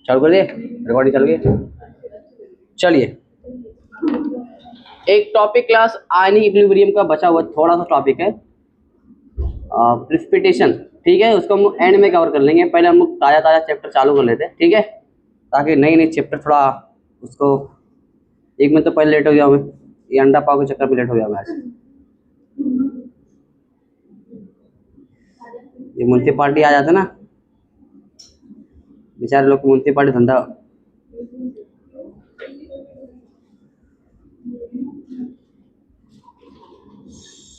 चालू कर दिए, रिकॉर्डिंग चल गई। चलिए, एक टॉपिक क्लास आयनिक इक्विलिब्रियम का बचा हुआ थोड़ा सा टॉपिक है, प्रिसिपिटेशन। ठीक है, उसको हम एंड में कवर कर लेंगे। पहले हम लोग ताज़ा ताज़ा चैप्टर चालू कर लेते हैं, ठीक है, ताकि नई नई चैप्टर थोड़ा उसको। एक मिनट तो पहले लेट हो गया मैं, ये अंडा पाव के चक्कर में लेट हो गया मैं आज। ये म्यूनसिपाल्टी आ जाता ना, बेचारे लोग म्यूनसिपाल्टी धंधा।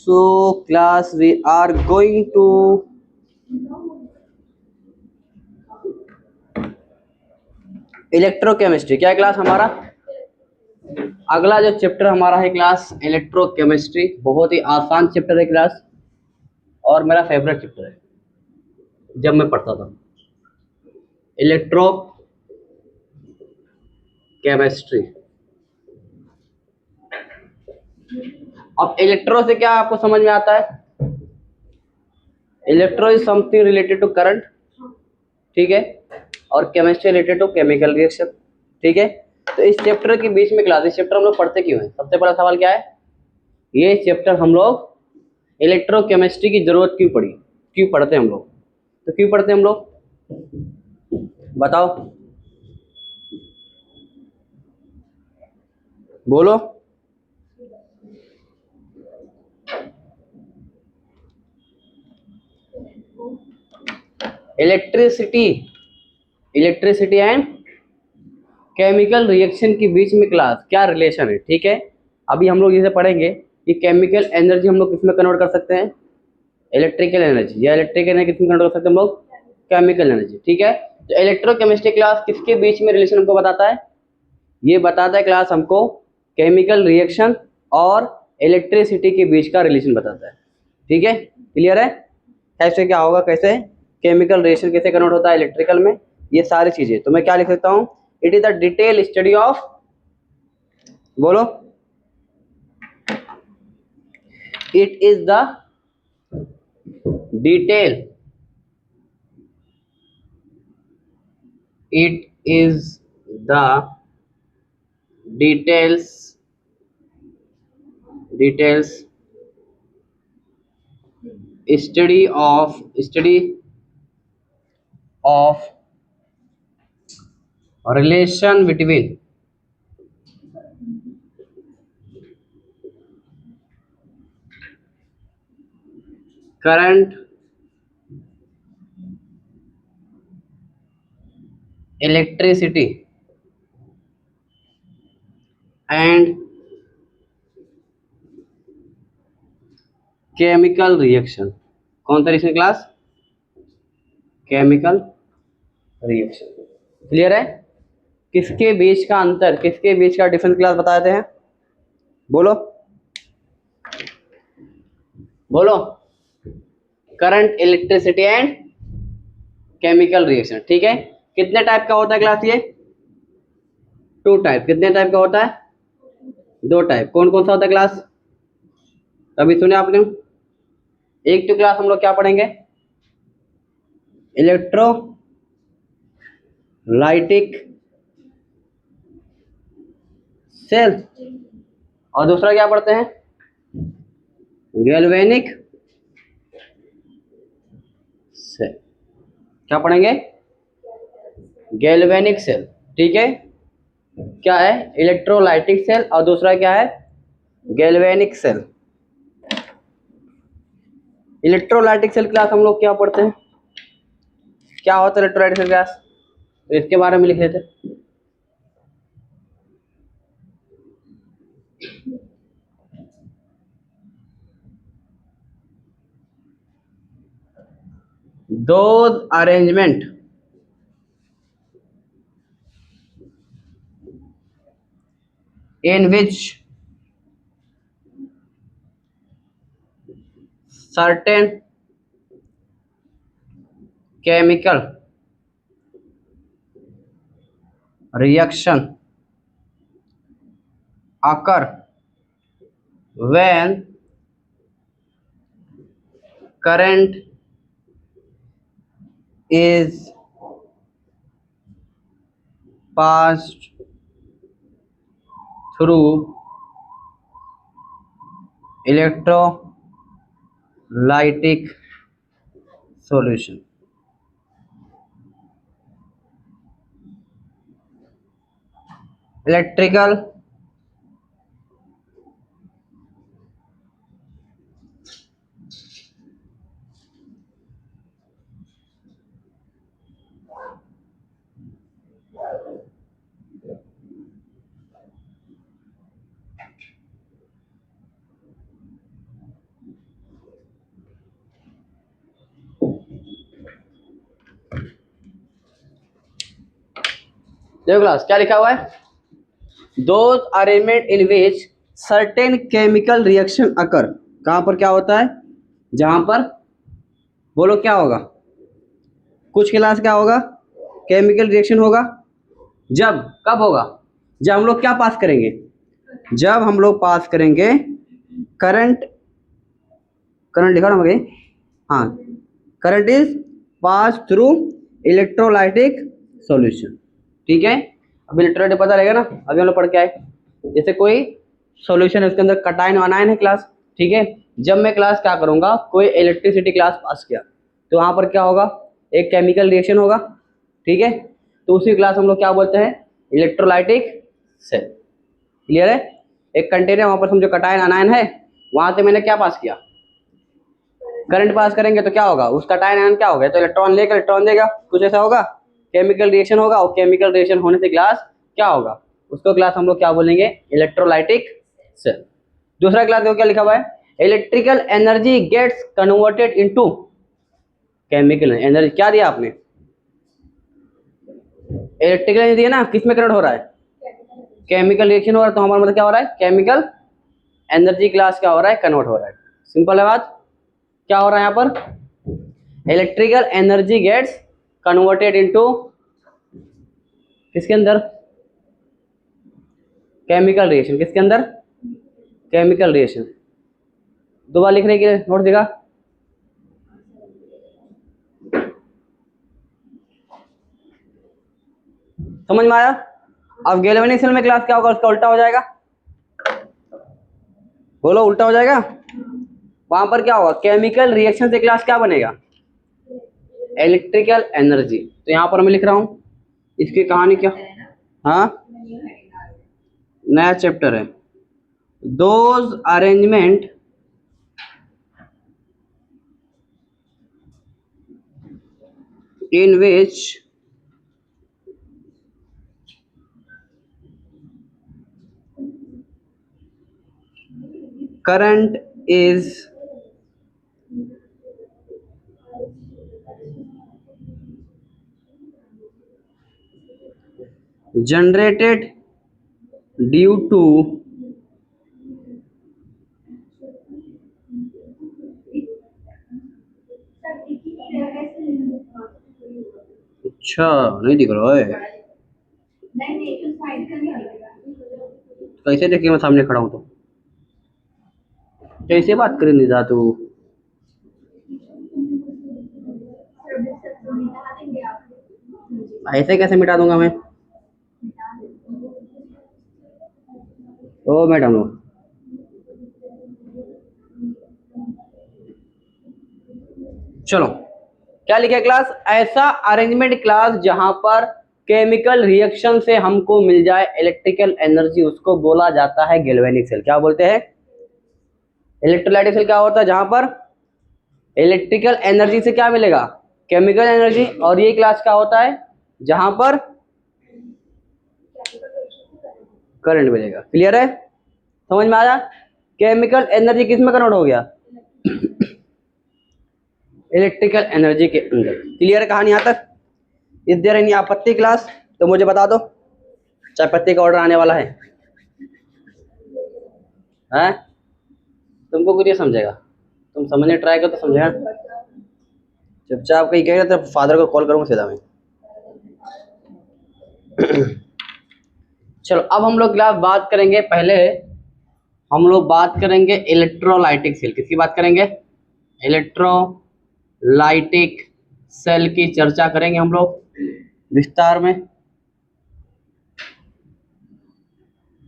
So class we are going to electrochemistry. क्या क्लास हमारा अगला जो चैप्टर हमारा है क्लास इलेक्ट्रोकेमिस्ट्री। बहुत ही आसान चैप्टर है क्लास, और मेरा फेवरेट चैप्टर है जब मैं पढ़ता था, इलेक्ट्रो केमिस्ट्री। अब इलेक्ट्रो से क्या आपको समझ में आता है? Electro is something related to current, ठीक है, और chemistry related to chemical reaction, ठीक है। तो इस चैप्टर के बीच में क्लास, इस चैप्टर हम लोग पढ़ते क्यों हैं? सबसे बड़ा सवाल क्या है, ये चैप्टर हम लोग इलेक्ट्रोकेमिस्ट्री की जरूरत क्यों पड़ी, क्यों पढ़ते हम लोग? तो क्यों पढ़ते हम लोग, बताओ, बोलो। Electricity, electricity and chemical reaction के बीच में क्लास क्या रिलेशन है, ठीक है। अभी हम लोग इसे पढ़ेंगे कि केमिकल एनर्जी हम लोग किसमें कन्वर्ट कर सकते हैं, इलेक्ट्रिकल एनर्जी, या इलेक्ट्रिकल एनर्जी किसमें कन्वर्ट कर सकते हैं हम लोग, केमिकल एनर्जी, ठीक है। तो इलेक्ट्रोकेमिस्ट्री क्लास किसके बीच में रिलेशन हमको बताता है? ये बताता है क्लास हमको केमिकल रिएक्शन और इलेक्ट्रिसिटी के बीच का रिलेशन बताता है, ठीक है। क्लियर है? कैसे क्या होगा, कैसे केमिकल रिएक्शन कैसे कन्वर्ट होता है इलेक्ट्रिकल में, ये सारी चीजें। तो मैं क्या लिख सकता हूँ, it is the detail study of, बोलो, it is the detail, it is the details study of relation between current, electricity and chemical reaction। कौन सा reaction class, chemical reaction. Clear है? किसके बीच का अंतर, किसके बीच का डिफरेंस क्लास बताते हैं, बोलो, बोलो। Current, electricity and chemical reaction, ठीक है। कितने टाइप का होता है क्लास ये? 2 टाइप। कितने टाइप का होता है? 2 टाइप। कौन कौन सा होता है क्लास, अभी सुने आपने? एक तो क्लास हम लोग क्या पढ़ेंगे, इलेक्ट्रोलाइटिक सेल, और दूसरा क्या पढ़ते हैं, गैल्वेनिक सेल। क्या पढ़ेंगे, गैल्वेनिक सेल, ठीक है। क्या है, इलेक्ट्रोलाइटिक सेल, और दूसरा क्या है, galvanic cell. Electrolytic cell class हम लोग क्या पढ़ते हैं, क्या होता है इलेक्ट्रोलाइटिक सेल क्लास, तो इसके बारे में लिख लेते। Those arrangement in which certain chemical reaction occur when current is passed through electrolytic solution. Electrical देखो क्लास क्या लिखा हुआ है, those arrangement in which certain chemical reaction occur. कहां पर क्या होता है, जहां पर, बोलो क्या होगा, कुछ क्लास क्या होगा, केमिकल रिएक्शन होगा। जब, कब होगा, जब हम लोग क्या पास करेंगे, जब हम लोग पास करेंगे करंट, करंट लिखा ना मगे, हाँ, current is pass through electrolytic solution. ठीक है, अब इलेक्ट्रोलाइटिक पता रहेगा ना, अभी हम लोग पढ़ के आए, जैसे कोई सॉल्यूशन है उसके अंदर कटायन अनायन है क्लास। ठीक है, जब मैं क्लास क्या करूंगा, कोई इलेक्ट्रिसिटी क्लास पास किया तो वहां पर क्या होगा, एक केमिकल रिएक्शन होगा। ठीक है, तो उसी क्लास हम लोग क्या बोलते हैं, इलेक्ट्रोलाइटिक सेल। क्लियर है, एक कंटेनर वहां पर समझो कटायन अनायन है, वहां से मैंने क्या पास किया, करंट पास करेंगे तो क्या होगा, उसका कटायन आयन क्या होगा, तो इलेक्ट्रॉन लेकर इलेक्ट्रॉन देगा, कुछ ऐसा होगा, केमिकल रिएक्शन होगा, और केमिकल रिएक्शन होने से ग्लास क्या होगा, उसको ग्लास हम लोग क्या बोलेंगे, इलेक्ट्रोलाइटिक सेल। दूसरा क्लास देखो क्या लिखा हुआ है, electrical energy gets converted into chemical energy. क्या दिया आपने, इलेक्ट्रिकल एनर्जी दिया ना, किस में कन्वर्ट हो रहा है, केमिकल रिएक्शन हो रहा है, तो हमारा मतलब क्या हो रहा है, केमिकल एनर्जी क्लास क्या हो रहा है, कन्वर्ट हो रहा है। सिंपल है बात, क्या हो रहा है यहाँ पर, electrical energy gets converted into किसके अंदर, केमिकल रिएक्शन, किसके अंदर, केमिकल रिएक्शन। दोबारा लिखने के लिए नोट देगा, समझ में आया। अब गैल्वेनिक सेल में क्लास क्या होगा, उसका उल्टा हो जाएगा, बोलो उल्टा हो जाएगा, वहां पर क्या होगा, केमिकल रिएक्शन से क्लास क्या बनेगा, इलेक्ट्रिकल एनर्जी। तो यहां पर मैं लिख रहा हूं इसकी कहानी क्या, हाँ नया चैप्टर है, those arrangement in which current is generated due to अच्छा नहीं दिख रहा है, कैसे देखिए मैं सामने खड़ा हूं तो कैसे बात करे निदा तू, ऐसे कैसे मिटा दूंगा मैं, ओ मैडम लोग, चलो क्या लिखा क्लास, ऐसा अरेंजमेंट क्लास जहां पर केमिकल रिएक्शन से हमको मिल जाए इलेक्ट्रिकल एनर्जी, उसको बोला जाता है गैल्वेनिक सेल। क्या बोलते हैं, इलेक्ट्रोलाइटिक सेल क्या होता है, जहां पर इलेक्ट्रिकल एनर्जी से क्या मिलेगा, केमिकल एनर्जी, और ये क्लास क्या होता है, जहां पर करंट मिलेगा। क्लियर है, समझ में आया, केमिकल एनर्जी किस में कन्वर्ट हो गया, इलेक्ट्रिकल एनर्जी के अंदर। क्लियर है कहानी यहां तक, इस देर एनी आपत्ति क्लास तो मुझे बता दो, चाय पत्ती का ऑर्डर आने वाला है, हैं तुमको कुछ ये समझेगा, तुम समझने ट्राई करो तो समझेगा, चुपचाप कहीं कहेगा तो फादर को कॉल करूंगा सीधा मैं। चलो अब हम लोग क्लास बात करेंगे, पहले हम लोग बात करेंगे इलेक्ट्रोलाइटिक सेल, किसकी बात करेंगे, इलेक्ट्रोलाइटिक सेल की चर्चा करेंगे हम लोग विस्तार में।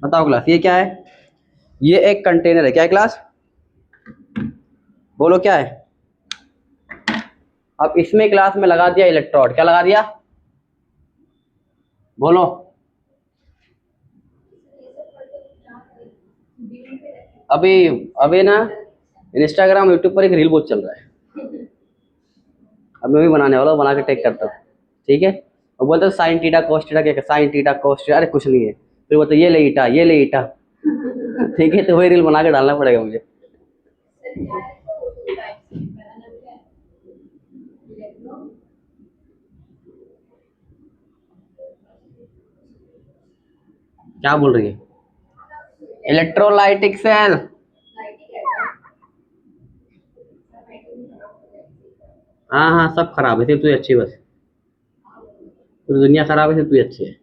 बताओ क्लास ये क्या है? ये एक कंटेनर है। क्या है क्लास? बोलो क्या है? अब इसमें क्लास में लगा दिया इलेक्ट्रोड। क्या लगा दिया? बोलो। अभी अभी ना इंस्टाग्राम यूट्यूब पर एक रील बहुत चल रहा है। अब मैं भी बनाने वाला हूँ, बना के टेक करता हूँ। ठीक है। और बोलते साइन टीटा कोस टीटा, क्या साइन टीटा कोस टीटा, अरे कुछ नहीं है। फिर बोलते ये ले ईटा, ये ले ईटा। ठीक है, तो वही रील बना के डालना पड़ेगा मुझे। क्या बोल रही है? Electrolytic cell. हाँ हाँ, सब खराब है, सिर्फ तू ही अच्छी, बस पूरी दुनिया खराब है, सिर्फ तू ही अच्छी है।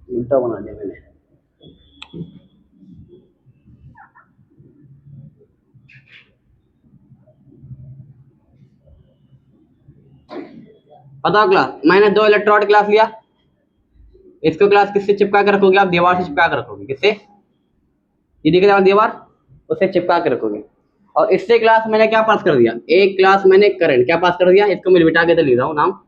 उल्टा बना दिया मैंने। बताओ क्लास, मैंने 2 इलेक्ट्रोड क्लास लिया। इसको क्लास किससे चिपका के रखोगे आप? दीवार से चिपका के रखोगे। किससे? ये दिख रहा है दीवार, उससे चिपका के रखोगे। और इससे क्लास मैंने क्या पास कर दिया? एक क्लास मैंने करंट क्या पास कर दिया? इसको मैं मिटा के तो लिख रहा हूँ नाम।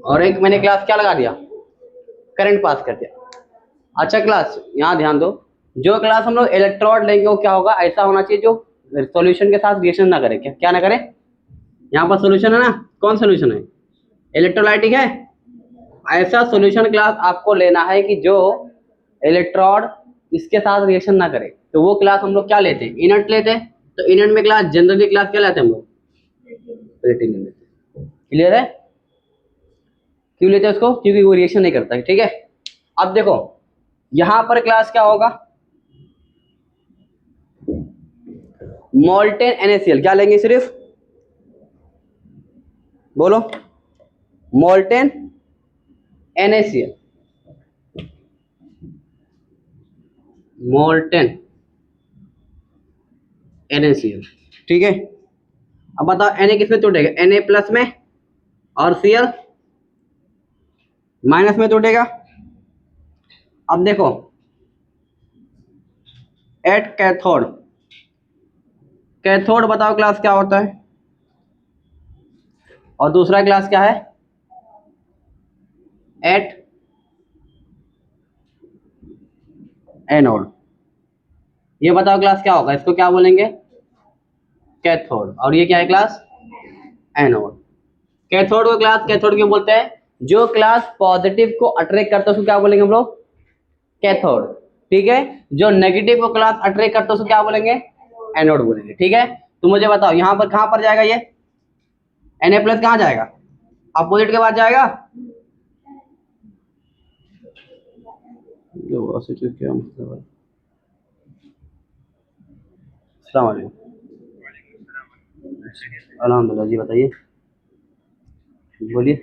और एक मैंने क्लास क्या लगा दिया? करंट पास कर दिया। अच्छा क्लास, यहाँ ध्यान दो। जो क्लास हम लोग इलेक्ट्रोड लेंगे वो क्या होगा? ऐसा होना चाहिए जो सॉल्यूशन के साथ रिएक्शन ना करे। क्या क्या ना करे? यहाँ पर सॉल्यूशन है ना, कौन सॉल्यूशन है? इलेक्ट्रोलाइटिक है। ऐसा सॉल्यूशन क्लास आपको लेना है कि जो इलेक्ट्रोड इसके साथ रिएक्शन ना करे। तो वो क्लास हम लोग क्या लेते हैं? इनर्ट लेते हैं। तो इनर्ट में क्लास जनरली क्लास क्या लेते हैं हम लोग? प्लेटिनम लेते हैं। क्लियर है? क्यों लेते हैं उसको? क्योंकि वो रिएक्शन नहीं करता है। ठीक है। अब देखो यहां पर क्लास क्या होगा? Molten NaCl। क्या लेंगे सिर्फ? बोलो। Molten NaCl। Molten NaCl। ठीक है। अब बताओ Na किस में टूटेगा? Na प्लस में, और Cl माइनस में टूटेगा। अब देखो एट कैथोड। कैथोड बताओ क्लास क्या होता है? और दूसरा क्लास क्या है? At anode. ये बताओ क्लास क्या होगा? इसको क्या बोलेंगे? कैथोड। और ये क्या है क्लास? एनोड। कैथोड को क्लास कैथोड क्यों बोलते हैं? जो क्लास पॉजिटिव को अट्रैक्ट करता है उसको क्या बोलेंगे हम लोग? कैथोड। ठीक है। जो नेगेटिव को क्लास अट्रैक्ट करता है उसको क्या बोलेंगे? एनोड बोलेंगे। ठीक है। तो मुझे बताओ यहाँ पर कहां पर जाएगा? ये Na प्लस कहां जाएगा? अपोजिट के बाद जाएगा। क्या मतलब है? अस्सलाम वालेकुम। अल्हम्दुलिल्लाह जी, बताइए। बोलिए।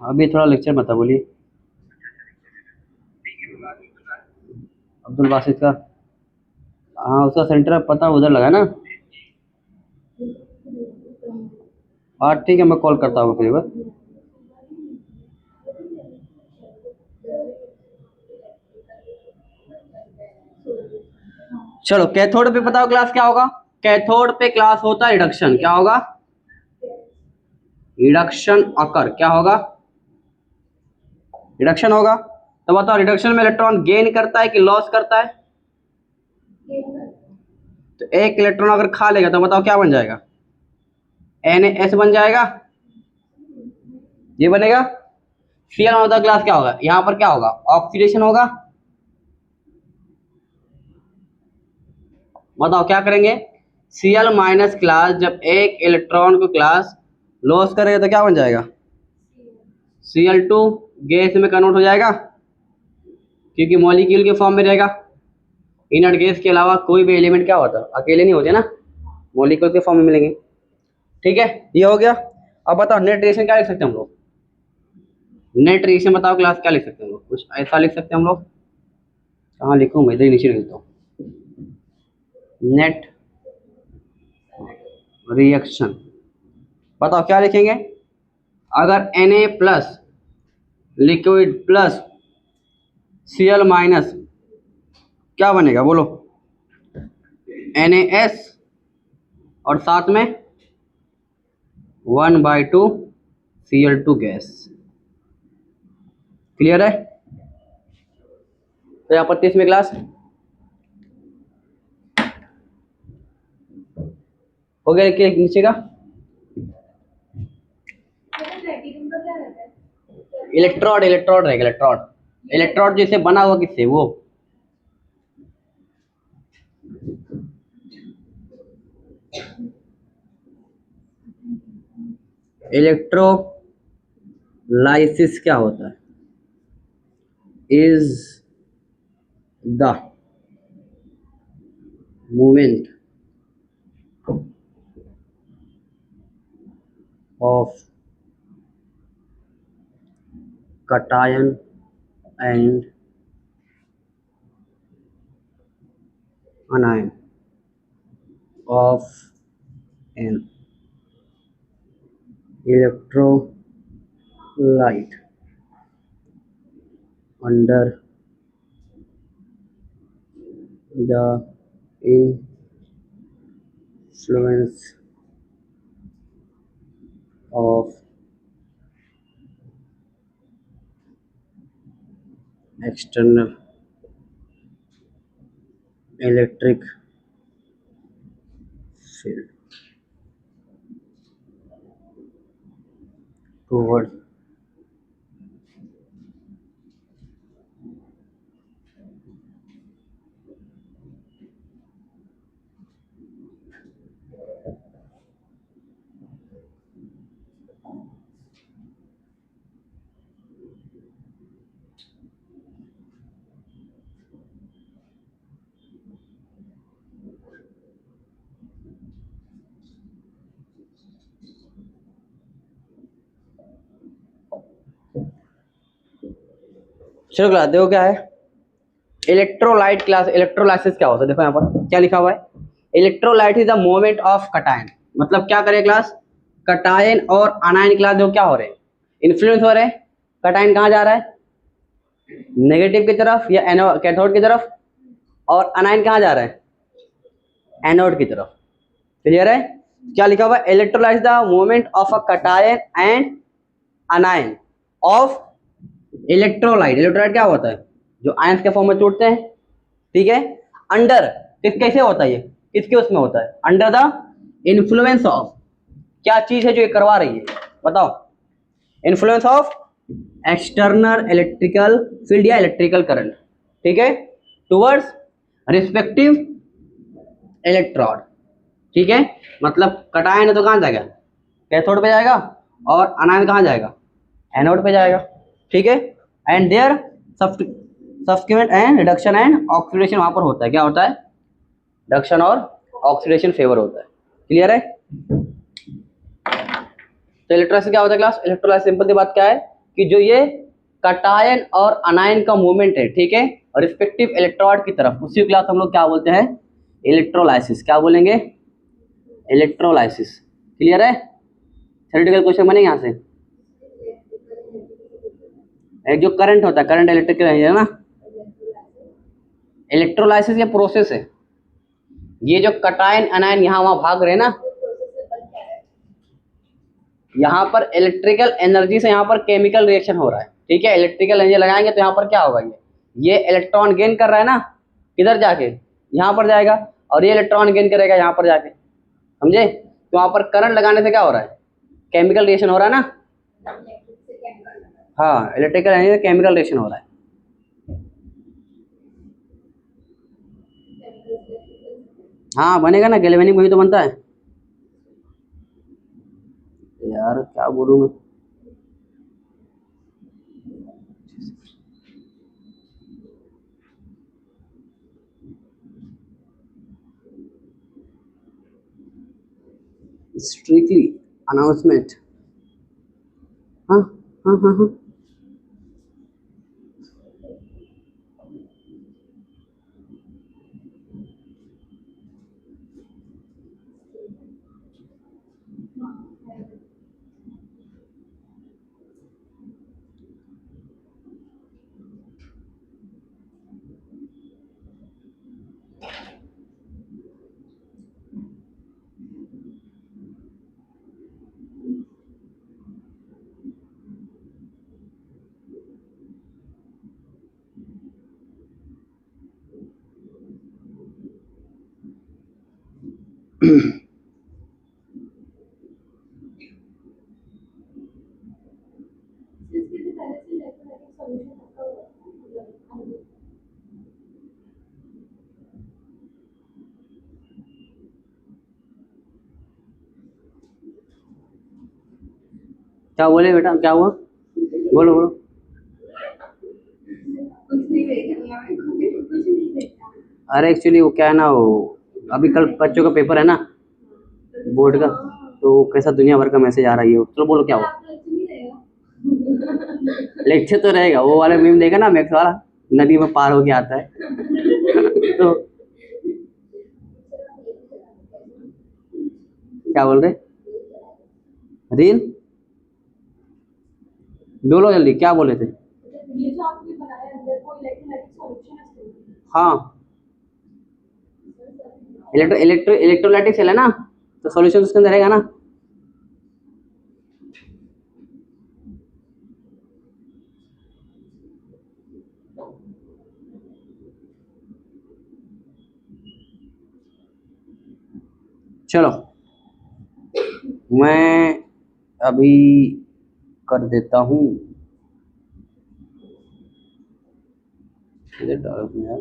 अभी थोड़ा लेक्चर बता, बोलिए। अब्दुल बासित का? हाँ, उसका सेंटर पता उधर लगा ना। हाँ ठीक है, मैं कॉल करता हूँ फिर बस। चलो कैथोड पे बताओ क्लास क्या होगा? कैथोड पे क्लास होता है रिडक्शन। क्या होगा? रिडक्शन अकर। क्या होगा? रिडक्शन होगा। तो बताओ रिडक्शन में इलेक्ट्रॉन गेन करता है कि लॉस करता है? तो एक इलेक्ट्रॉन अगर खा लेगा तो बताओ क्या बन जाएगा? NaS बन जाएगा। ये बनेगा। Cl में बताओ क्लास क्या होगा? यहाँ पर क्या होगा? ऑक्सीडेशन होगा। बताओ क्या करेंगे? Cl माइनस क्लास जब एक इलेक्ट्रॉन को क्लास लॉस करेगा तो क्या बन जाएगा? Cl2 गैस में कन्वर्ट हो जाएगा, क्योंकि मॉलिक्यूल के फॉर्म में रहेगा। इनर्ट गैस के अलावा कोई भी एलिमेंट क्या होता है? अकेले नहीं होते ना, मॉलिक्यूल के फॉर्म में मिलेंगे। ठीक है, ये हो गया। अब बताओ नेट रिएक्शन क्या लिख सकते हैं हम लोग? नेट रिएक्शन बताओ क्लास, क्या लिख सकते हैं हम लोग? कुछ ऐसा लिख सकते हैं हम लोग। कहाँ लिखूँ मैं? इधर ही नीचे लिख देता हूँ। नेट रिएक्शन बताओ क्या लिखेंगे? अगर Na plus liquid plus Cl minus क्या बनेगा बोलो? NaS और साथ में 1/2 Cl2 गैस। क्लियर है? तो यहाँ पर 30 में क्लास हो गया। लिखिए नीचे का। इलेक्ट्रोड, इलेक्ट्रोड रहेगा, इलेक्ट्रोड। इलेक्ट्रोड जैसे बना हुआ किससे? वो इलेक्ट्रोलाइसिस क्या होता है? Is the movement of cation and anion of an electrolyte under the influence of external electric field towards चलो क्लास देखो क्या है इलेक्ट्रोलाइट। क्लास इलेक्ट्रोलाइसिस क्या होता है? देखो यहाँ पर क्या लिखा हुआ है, electrolyte is the movement of cation. मतलब क्या करे क्लास? कटायन और अनायन क्लास जो क्या हो रहे हैं? इन्फ्लुएंस हो रहे हैं। कटायन कहाँ जा रहा है? नेगेटिव की तरफ या कैथोड की तरफ, और अनायन कहाँ जा रहा है? एनोड की तरफ। क्लियर है? क्या लिखा हुआ है? Electrolyte the movement of a cation and अनायन of electrolyte. Electrolyte क्या होता है? जो आयंस के फॉर्म में टूटते हैं। ठीक है, अंडर कैसे होता है? ये किसके उसमें होता है? अंडर द इन्फ्लुएंस ऑफ क्या चीज है जो ये करवा रही है? बताओ। Influence of external electrical field या इलेक्ट्रिकल करंट। ठीक है, टुवर्ड्स रिस्पेक्टिव इलेक्ट्रोड। ठीक है, मतलब कटायन है तो कहाँ जाएगा? कैथोड पे जाएगा, और अनायन कहाँ जाएगा? एनोड पे जाएगा। ठीक है, and there subsequent and reduction and oxidation वहां पर होता है। क्या होता है? रिडक्शन और ऑक्सीडेशन फेवर होता है। क्लियर है? तो इलेक्ट्रोलाइसिस क्या होता है क्लास? इलेक्ट्रोलाइसिस सिंपल सी बात क्या है कि जो ये कटायन और अनायन का मूवमेंट है, ठीक है, और रिस्पेक्टिव इलेक्ट्रोड की तरफ, उसी क्लास हम लोग क्या बोलते हैं? इलेक्ट्रोलाइसिस। क्या बोलेंगे? इलेक्ट्रोलाइसिस। क्लियर है? थ्योरेटिकल क्वेश्चन बनेंगे यहाँ से। एक जो करंट होता है, करंट इलेक्ट्रिकल है ना, इलेक्ट्रोलाइसिस ये प्रोसेस है। ये जो कटायन अनायन यहाँ वहां भाग रहे हैं ना, यहाँ पर इलेक्ट्रिकल एनर्जी से यहाँ पर केमिकल रिएक्शन हो रहा है। ठीक है, इलेक्ट्रिकल एनर्जी लगाएंगे तो यहाँ पर क्या होगा? ये इलेक्ट्रॉन गेन कर रहा है ना, किधर जाके? यहाँ पर जाएगा, और ये इलेक्ट्रॉन गेन करेगा यहाँ पर जाके। समझे? तो वहाँ पर करंट लगाने से क्या हो रहा है? केमिकल रिएक्शन हो रहा है ना। हाँ, इलेक्ट्रिकल एनर्जी से केमिकल रिएक्शन हो रहा है। हाँ बनेगा ना, गैल्वेनिक वही तो बनता है। यार क्या बोलूँ मैं। Strictly announcement. हाँ हाँ हाँ हाँ। क्या बोले बेटा, क्या हुआ? बोलो बोलो। अरे एक्चुअली वो क्या है ना, वो अभी कल बच्चों का पेपर है ना, बोर्ड का, तो कैसा दुनिया भर का मैसेज आ रहा है ये। चलो बोलो क्या हुआ। लेक्चर तो रहेगा, वो वाला मीम देखा ना, मैक्स वाला, नदी में पार होके आता है। तो क्या बोल रहे? रील बोलो जल्दी, क्या बोले थे? ये जो आपने बनाया अंदर कोई इलेक्ट्रोलाइटिक सॉल्यूशन है? हाँ, इलेक्ट्रोलाइटिक सेल है ना, तो सॉल्यूशन उसके अंदर रहेगा ना। चलो मैं अभी कर देता हूँ। इधर डालो यार।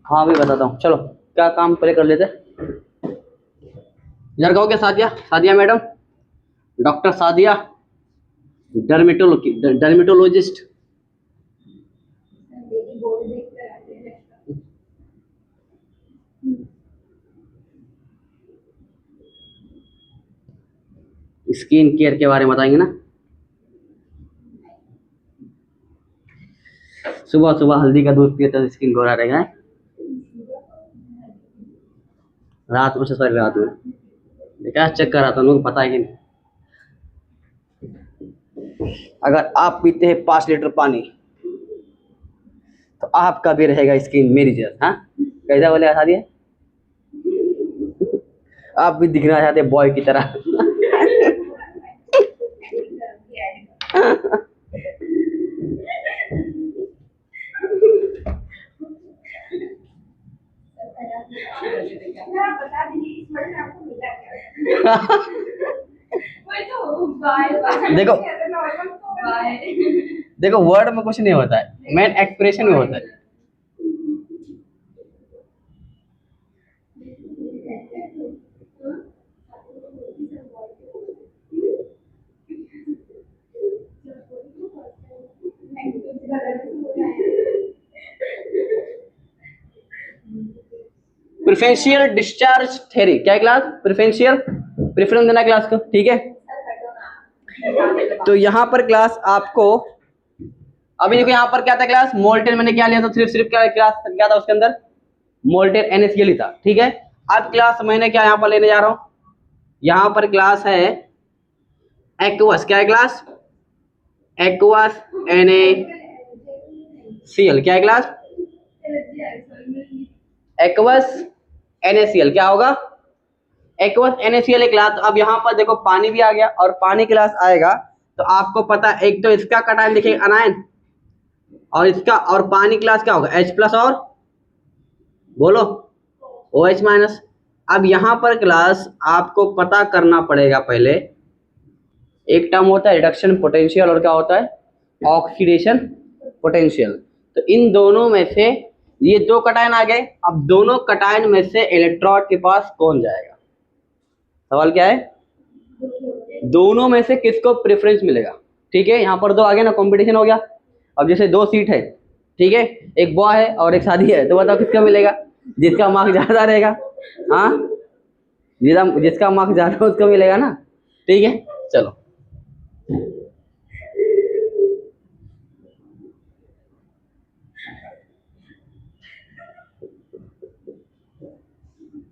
हाँ अभी बताता हूँ, चलो क्या काम पहले कर लेते। इधर कहो क्या, Sadia, Sadia madam, doctor Sadia, dermatologist. Skin care के बारे में बताएंगे ना। सुबह सुबह हल्दी का दूध पिए तो स्किन गोरा रहेगा। रात में, सॉरी रात में देखा, चेक करा था, लोग पता है कि नहीं। अगर आप पीते हैं 5 लीटर पानी तो आपका भी रहेगा स्किन मेरी जैसा। हाँ कैसा बोले सादिया? आप भी दिखना चाहते बॉय की तरह। देखो देखो, वर्ड में कुछ नहीं होता है, मेन एक्सप्रेशन में होता है। प्रेफरेंशियल डिस्चार्ज थ्योरी, क्या क्लास? प्रेफरेंशियल, प्रेफरेंस देना क्लास को, ठीक है। तो यहाँ पर क्लास आपको अभी देखो, यहाँ पर क्या था क्लास, मोल्टेन मैंने क्या लिया था, सिर्फ क्या क्लास क्या था उसके अंदर, मोल्टेन NaCl ही था, ठीक है। अब क्लास मैंने क्या यहाँ पर लेने जा रहा हूँ, यहाँ पर क्लास है एक्वस, क्या है क्लास? एक्वस NaCl, क्या है क्लास? एक्वस NaCl, क्या होगा? एक्वस NaCl एक क्लास। अब यहाँ पर देखो पानी भी आ गया, और पानी क्लास आएगा तो आपको पता है, एक तो इसका कटायन देखिए अनायन, और इसका, और पानी क्लास क्या होगा? H+ और बोलो OH माइनस। अब यहाँ पर क्लास आपको पता करना पड़ेगा पहले, एक टर्म होता है रिडक्शन पोटेंशियल और क्या होता है ऑक्सीडेशन पोटेंशियल। तो इन दोनों में से ये दो कटायन आ गए, अब दोनों कटायन में से इलेक्ट्रोड के पास कौन जाएगा? सवाल क्या है? दोनों में से किसको प्रेफरेंस मिलेगा? ठीक है, यहाँ पर दो आ गए ना, कंपटीशन हो गया। अब जैसे दो सीट है, ठीक है, एक बॉय है और एक शादी है, तो बताओ किसका मिलेगा? जिसका मार्क ज्यादा रहेगा। हाँ, जिसका मार्क ज्यादा उसको मिलेगा ना। ठीक है, चलो।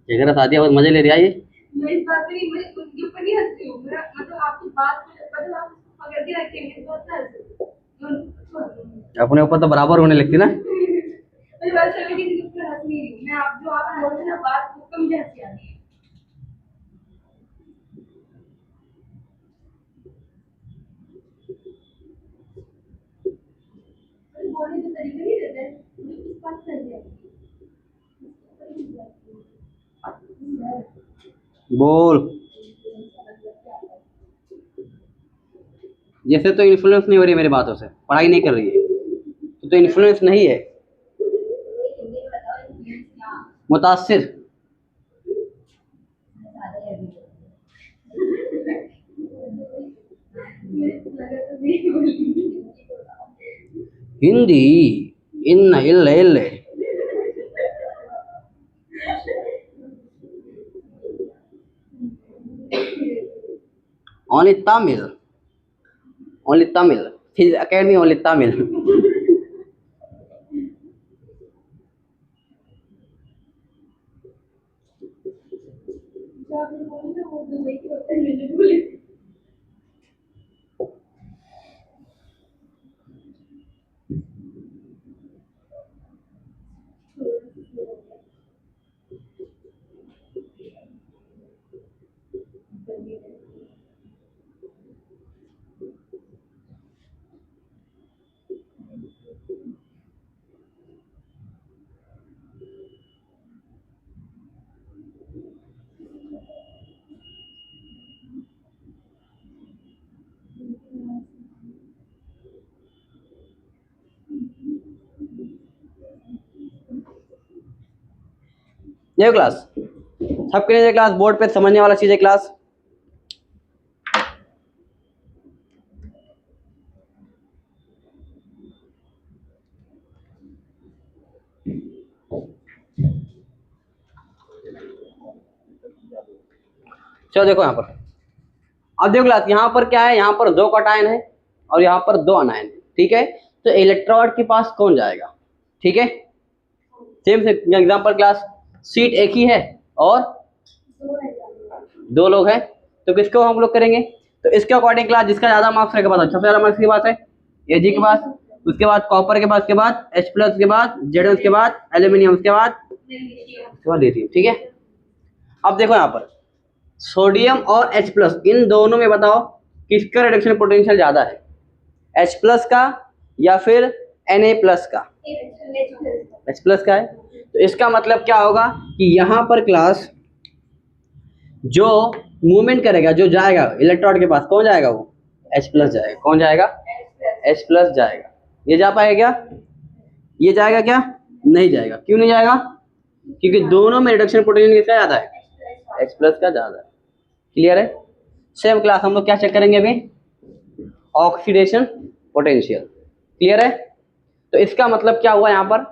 क्या शादी बहुत मजे ले रही है ये। मैं इस बात पे नहीं, मैं उनके ऊपर नहीं हंस रही हूँ, मेरा मतलब आपकी बात मतलब आप पकड़ के रखेंगे इस बात से। अपने ऊपर तो बराबर होने लगती ना। मैं वैसे भी किसी के ऊपर हंस नहीं रही, मैं आप जो आप बोलते ना बात को कम हंसी आती है। बोलने का तरीका नहीं रहता है, इस बात से बोल। जैसे तो इन्फ्लुएंस नहीं हो रही मेरी बातों से, पढ़ाई नहीं कर रही है तो इन्फ्लुएंस नहीं है, मुतासिर। हिंदी इन इल्ल इल्ल only Tamil, only Tamil, his academy only Tamil. ये क्लास सबके लिए क्लास बोर्ड पे समझने वाला चीज है क्लास। चलो देखो यहाँ पर, अब देखो क्लास, यहाँ पर क्या है, यहाँ पर दो कटायन है और यहाँ पर दो अनायन है। ठीक है, तो इलेक्ट्रोड के पास कौन जाएगा? ठीक है, सेम से एग्जांपल क्लास, सीट एक ही है और दो लोग हैं, तो किसको हम लोग करेंगे? तो इसके अकॉर्डिंग क्लास जिसका ज्यादा मार्क्स रहेगा, बताओ सबसे ज्यादा मार्क्स के पास है एजी के पास, उसके बाद कॉपर के पास, के बाद H प्लस के बाद जेड, के बाद एल्यूमिनियम, उसके बाद लिथियम। ठीक है, अब देखो यहाँ पर सोडियम और H प्लस, इन दोनों में बताओ किसका रिडक्शन पोटेंशियल ज्यादा है, H प्लस का या फिर Na प्लस का? H प्लस का है। तो इसका मतलब क्या होगा कि यहाँ पर क्लास जो मूवमेंट करेगा, जो जाएगा इलेक्ट्रोड के पास, कौन जाएगा? वो H प्लस जाएगा। कौन जाएगा? H प्लस जाएगा। ये जा पाएगा क्या? ये जाएगा क्या? नहीं जाएगा। क्यों नहीं जाएगा? क्योंकि दोनों में रिडक्शन पोटेंशियल किसका ज्यादा है? H प्लस का ज्यादा है। क्लियर है? सेम क्लास हम लोग क्या चेक करेंगे अभी? Oxidation potential. क्लियर है? तो इसका मतलब क्या हुआ यहाँ पर?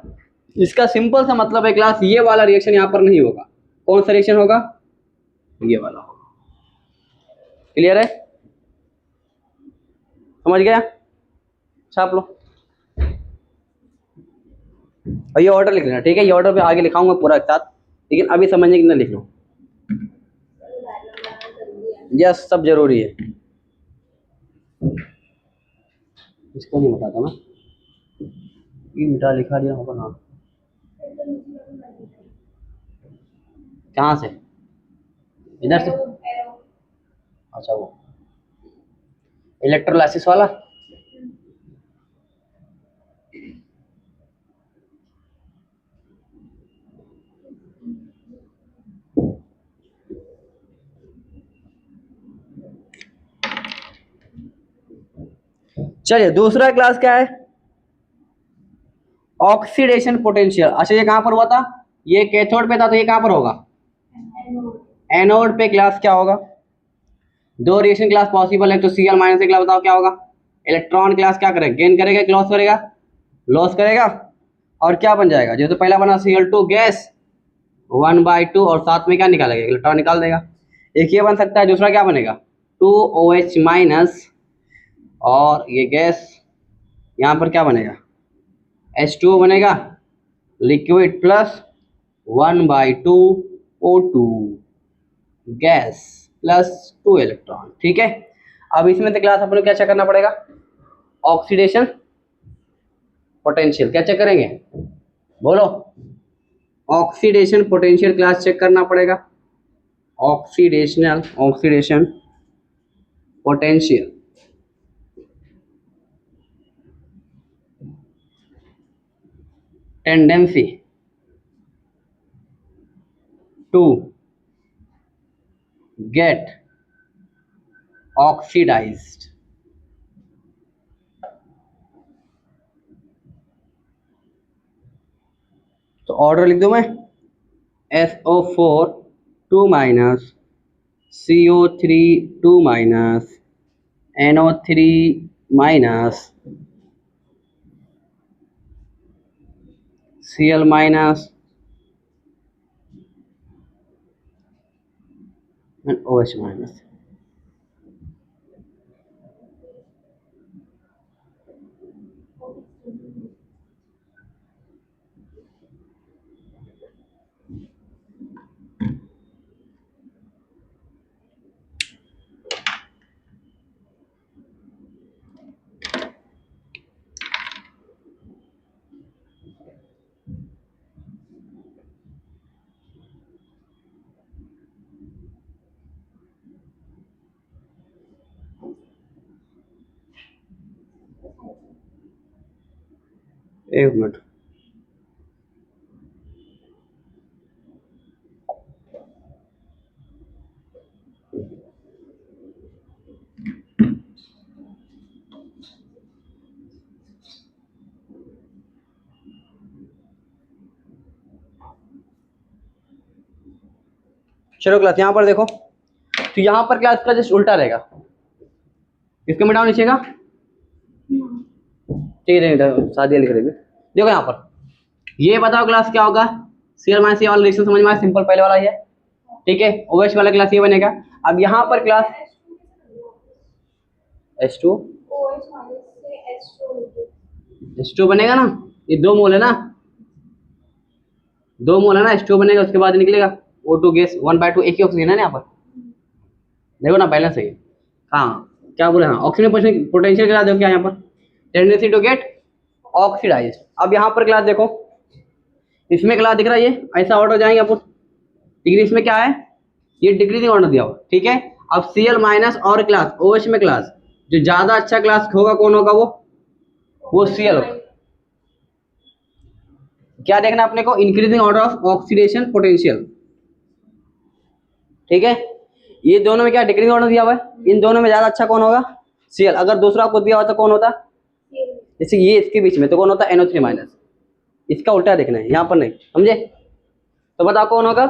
इसका सिंपल सा मतलब है क्लास, ये वाला रिएक्शन यहाँ पर नहीं होगा। कौन सा रिएक्शन होगा? ये वाला होगा। क्लियर है? समझ गया? छाप लो और ये ऑर्डर लिख लेना। ठीक है, ये ऑर्डर पे आगे लिखाऊंगा पूरा एक साथ, लेकिन अभी समझने के लिए लिख लो। यस, सब जरूरी है, इसको नहीं बताता मैं, ये मिटा लिखा दिया होगा ना। कहाँ से? इधर से? अच्छा, वो इलेक्ट्रोलाइसिस वाला। चलिए दूसरा क्लास क्या है? ऑक्सीडेशन पोटेंशियल, अच्छा ये कहाँ पर हुआ था, ये कैथोड पे था, तो ये कहाँ पर होगा, एनोड पे। क्लास क्या होगा, दो रिएक्शन क्लास पॉसिबल है, तो Cl माइनस क्लास बताओ क्या होगा, इलेक्ट्रॉन क्लास क्या करेगा, गेन करेगा कि लॉस करेगा, लॉस करेगा। और क्या बन जाएगा, जैसे पहला बना Cl2 गैस 1/2, और साथ में क्या निकालेगा, इलेक्ट्रॉन निकाल देगा। एक ये बन सकता है, दूसरा क्या बनेगा 2OH माइनस, और ये गैस यहाँ पर क्या बनेगा H2O बनेगा, liquid plus 1/2 O2 gas plus 2 electron. ठीक है, अब इसमें से क्लास अपन को क्या चेक करना पड़ेगा, ऑक्सीडेशन पोटेंशियल। क्या चेक करेंगे, बोलो, ऑक्सीडेशन पोटेंशियल क्लास चेक करना पड़ेगा, oxidation potential. Tendency to get oxidized, तो ऑर्डर लिख दूं मैं, SO4 2 minus, CO3 2 minus, NO3 minus, Cl minus and OH minus. एक मिनट, चलो क्लास यहाँ पर देखो, तो यहाँ पर क्लास का जस्ट उल्टा रहेगा, इसको मिटाओ नीचे का, ठीक है शादी लिख रही देखो यहाँ पर, ये बताओ क्लास क्या होगा, Cl माइनस, ये वाला रिएक्शन समझ में आया, सिंपल पहले वाला ही है। ठीक है, OH वाला क्लास ये बनेगा। अब यहाँ पर क्लास H2 H2 बनेगा ना, ये 2 मोल है ना, 2 मोल है ना, H2 बनेगा, उसके बाद निकलेगा O2 गैस 1/2, एक ही ऑक्सीजन है ना यहाँ पर, देखो ना बैलेंस है ये। हाँ क्या बोले, हाँ ऑक्सीजन पोटेंशियल क्लास देखो क्या यहाँ पर, टेंडेंसी टू गेट ऑक्सीडाइज। अब यहाँ पर क्लास देखो, इसमें क्लास दिख रहा है, ये ऐसा ऑर्डर जाएंगे आप, डिग्री इसमें क्या है, ये डिक्रीजिंग ऑर्डर दिया हुआ। ठीक है, अब Cl माइनस और क्लास OH में क्लास, जो ज्यादा अच्छा क्लास होगा कौन होगा, वो Cl होगा। क्या देखना अपने को, increasing order of oxidation potential. ठीक है, ये दोनों में क्या डिक्रीजिंग ऑर्डर दिया हुआ है, इन दोनों में ज्यादा अच्छा कौन होगा, Cl। अगर दूसरा आपको दिया हुआ तो कौन होता, जैसे ये इसके बीच में तो कौन होता NO3 माइनस, इसका उल्टा देखना है यहाँ पर नहीं, समझे। तो बताओ कौन होगा,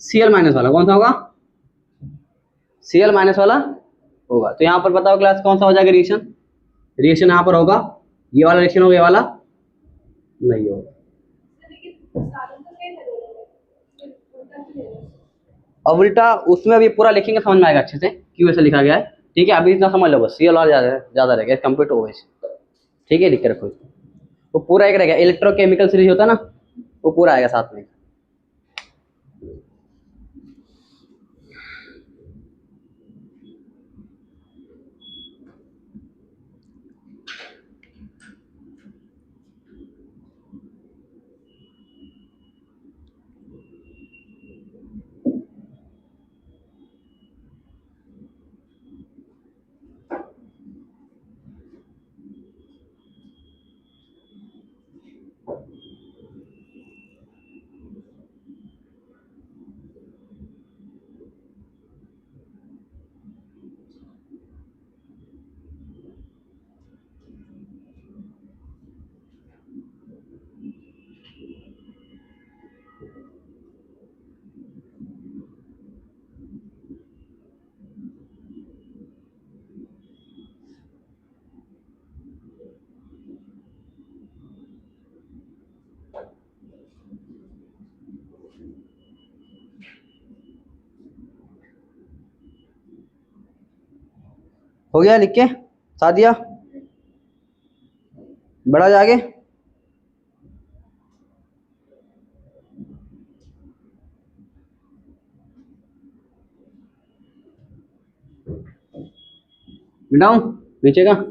Cl माइनस वाला, कौन सा होगा, Cl माइनस वाला होगा। तो यहाँ पर बताओ क्लास कौन सा हो जाएगा रिएक्शन, रिएक्शन यहाँ पर होगा, ये वाला रिएक्शन होगा, ये वाला नहीं होगा। अब उल्टा उसमें अभी पूरा लिखेंगे, समझ में आएगा अच्छे से क्यों ऐसा लिखा गया है। ठीक है, अभी इतना समझ लो बस, Cl और ज्यादा रहेगा कंपेयर टू OH। ठीक है, लिख के रखो, वो पूरा एक रहेगा, इलेक्ट्रोकेमिकल सीरीज होता है ना, वो पूरा आएगा साथ में। हो गया लिख के सादिया, बढ़ा जाके। मिटाऊं नीचे का?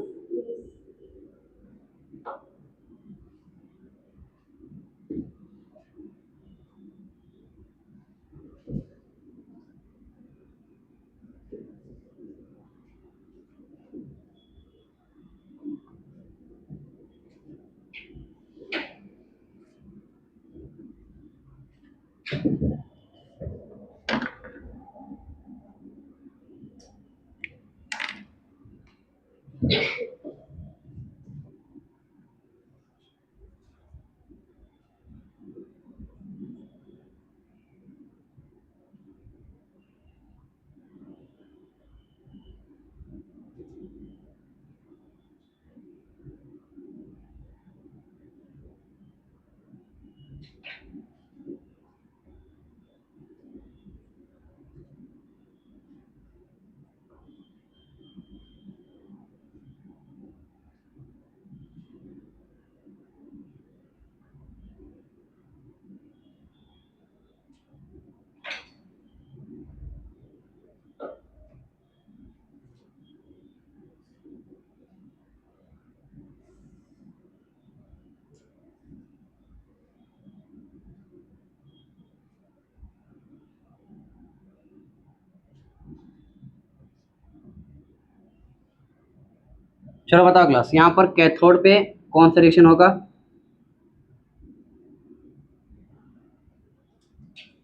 चलो बताओ क्लास, यहाँ पर कैथोड पे कौन सा रिएक्शन होगा?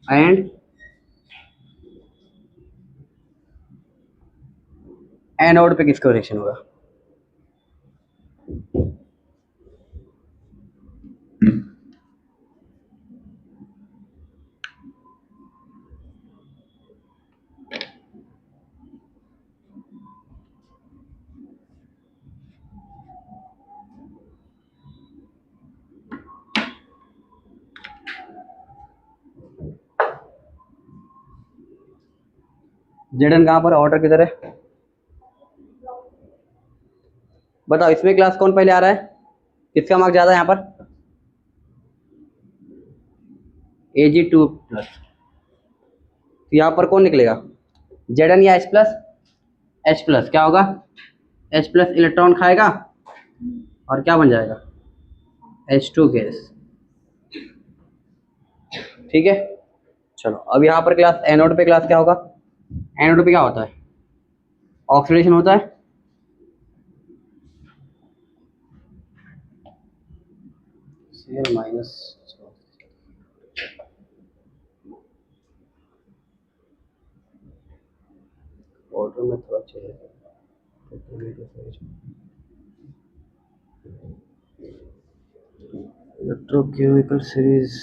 एंड एनोड पे किसका रिएक्शन होगा? जेडन कहाँ पर, ऑर्डर किधर है? बताओ इसमें क्लास कौन पहले आ रहा है, किसका मार्क ज्यादा है यहाँ पर? Ag2+। तो यहाँ पर कौन निकलेगा, जेडन या H+? H+। क्या होगा? H+ इलेक्ट्रॉन खाएगा और क्या बन जाएगा? H2 gas. ठीक है, चलो अब यहाँ पर क्लास एनोड पे क्लास क्या होगा? एनोड पे क्या होता है? ऑक्सीडेशन होता है। Cl- ऑर्डर में थोड़ा चाहिए। Electrochemical series